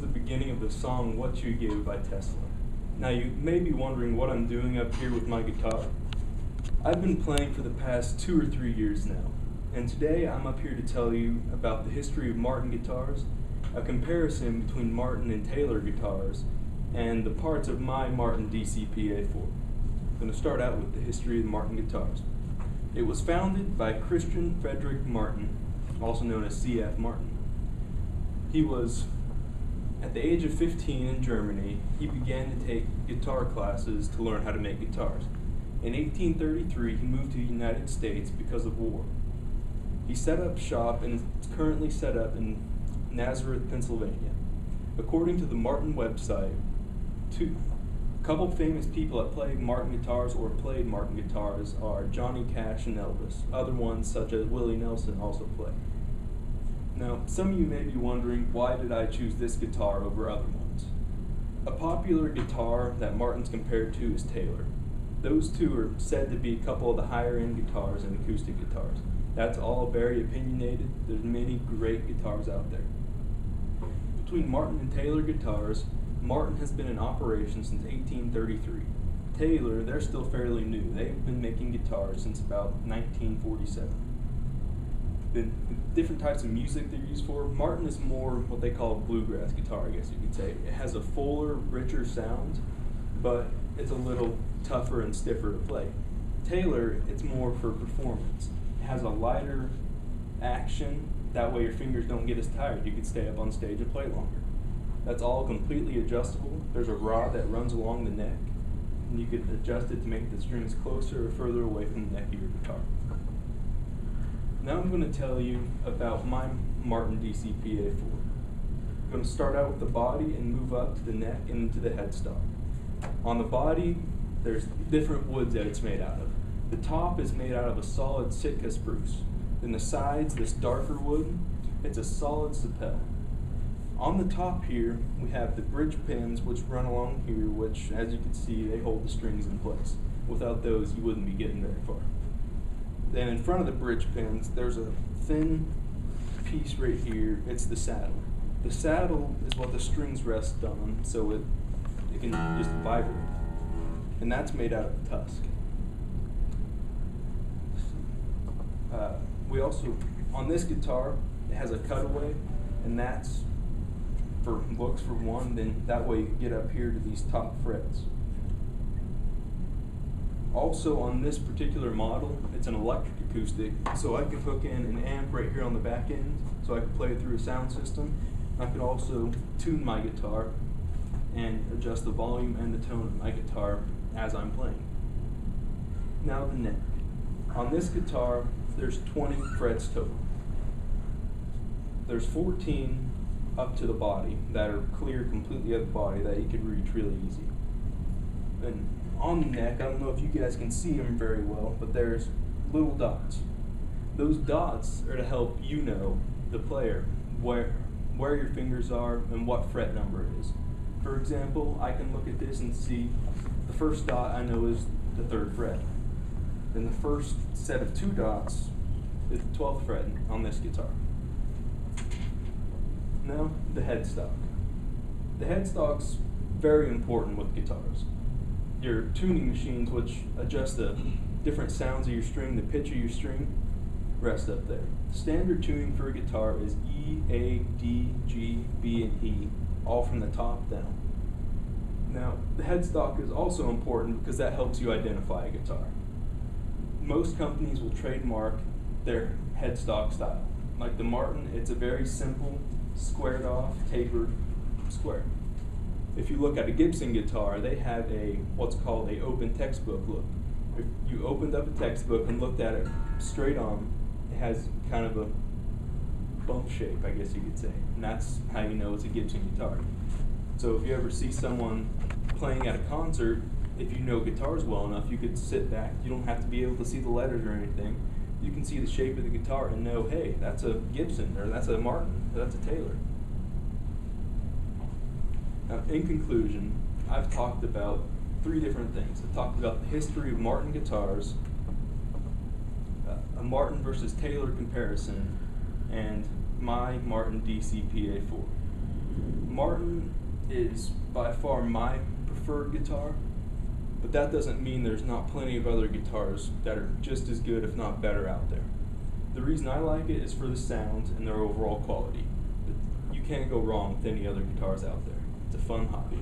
the beginning of the song What You Give by Tesla. Now you may be wondering what I'm doing up here with my guitar. I've been playing for the past 2 or 3 years now, and today I'm up here to tell you about the history of Martin guitars, a comparison between Martin and Taylor guitars, and the parts of my Martin DCP-A4. I'm going to start out with the history of Martin guitars. It was founded by Christian Frederick Martin, also known as C.F. Martin. He was, at the age of 15 in Germany, he began to take guitar classes to learn how to make guitars. In 1833, he moved to the United States because of war. He set up shop and is currently set up in Nazareth, Pennsylvania. According to the Martin website, a couple famous people that play Martin guitars or played Martin guitars are Johnny Cash and Elvis. Other ones, such as Willie Nelson, also play. Now, some of you may be wondering, why did I choose this guitar over other ones? A popular guitar that Martin's compared to is Taylor. Those two are said to be a couple of the higher end guitars and acoustic guitars. That's all very opinionated. There's many great guitars out there. Between Martin and Taylor guitars, Martin has been in operation since 1833. Taylor, they're still fairly new. They've been making guitars since about 1947. The different types of music they're used for, Martin is more what they call a bluegrass guitar, I guess you could say. It has a fuller, richer sound, but it's a little tougher and stiffer to play. Taylor, it's more for performance. It has a lighter action, that way your fingers don't get as tired. You can stay up on stage and play longer. That's all completely adjustable. There's a rod that runs along the neck, and you can adjust it to make the strings closer or further away from the neck of your guitar. Now I'm going to tell you about my Martin DCP-A4. I'm going to start out with the body and move up to the neck and into the headstock. On the body, there's different woods that it's made out of. The top is made out of a solid Sitka spruce. Then the sides, this darker wood, it's a solid sapel. On the top here, we have the bridge pins which run along here, which, as you can see, they hold the strings in place. Without those, you wouldn't be getting very far. Then in front of the bridge pins, there's a thin piece right here. It's the saddle. The saddle is what the strings rest on, so it can just vibrate. And that's made out of tusk. We also, on this guitar, it has a cutaway, and that's for looks for one, then that way you can get up here to these top frets. Also on this particular model, it's an electric acoustic, so I can hook in an amp right here on the back end, so I can play it through a sound system. I could also tune my guitar and adjust the volume and the tone of my guitar as I'm playing. Now the neck. On this guitar, there's 20 frets total. There's 14 up to the body that are clear completely of the body that you could reach really easy. And on the neck, I don't know if you guys can see them very well, but there's little dots. Those dots are to help you know, the player, where your fingers are and what fret number it is. For example, I can look at this and see the first dot I know is the 3rd fret. Then the first set of 2 dots is the 12th fret on this guitar. Now, the headstock. The headstock's very important with guitars. Your tuning machines, which adjust the different sounds of your string, the pitch of your string, rest up there. Standard tuning for a guitar is E, A, D, G, B, and E, all from the top down. Now, the headstock is also important because that helps you identify a guitar. Most companies will trademark their headstock style. Like the Martin, it's a very simple, squared off, tapered square. If you look at a Gibson guitar, they have what's called a open textbook look. If you opened up a textbook and looked at it straight on, it has kind of a bump shape, I guess you could say. And that's how you know it's a Gibson guitar. So if you ever see someone playing at a concert, if you know guitars well enough, you could sit back. You don't have to be able to see the letters or anything. You can see the shape of the guitar and know, hey, that's a Gibson, or that's a Martin, or that's a Taylor. Now, in conclusion, I've talked about 3 different things. I've talked about the history of Martin guitars, a Martin versus Taylor comparison, and my Martin DCP-A4. Martin is by far my preferred guitar, but that doesn't mean there's not plenty of other guitars that are just as good, if not better, out there. The reason I like it is for the sound and their overall quality. But you can't go wrong with any other guitars out there. It's a fun hobby.